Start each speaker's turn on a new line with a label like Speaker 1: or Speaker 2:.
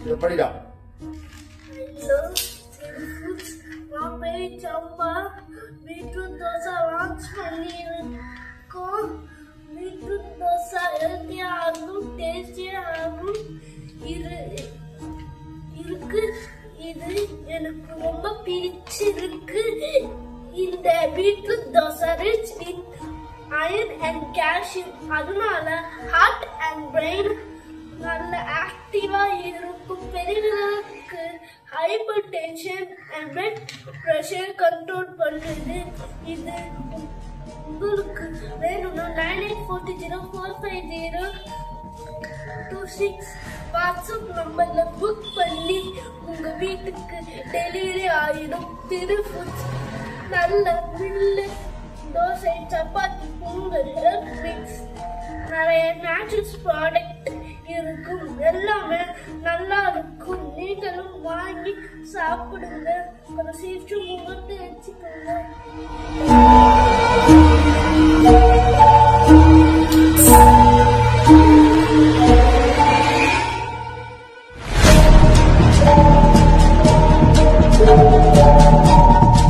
Speaker 1: படிடா.
Speaker 2: சம்பா beetroot dosa launch பண்ணியிருக்கோம். Beetroot dosa ஹெல்த்தியாகவும் டேஸ்டியாகவும் இருக்கு. இது எனக்கு ரொம்ப பிடிச்சிருக்கு. இந்த beetroot dosa rich in iron and calcium. அதனால ஹார்ட் அண்ட் பிரெயின் நல்ல ஆக்டிவா இருக்கும். பெரியவர்களுக்கு hyper tension and blood pressure control பண்ணுது. இது உங்களுக்கு வேணும்னா 98404502 வாட்ஸ்அப் நம்பர்ல புக் பண்ணி உங்க வீட்டுக்கு டெலிவரி ஆயிடும். திரு ஃபுட்ஸ் நல்ல மில்லு தோசை, சப்பாத்தி, பொங்கல், மிக்ஸ், நிறைய நேச்சுரல்ஸ் ப்ராடக்ட் இருக்கும். எல்லாமே நல்லா இருக்கும். நீங்களும் வாங்கி சாப்பிடுங்க. கொஞ்சம் சீக்கிரம் முகத்தை வச்சுக்கோங்க.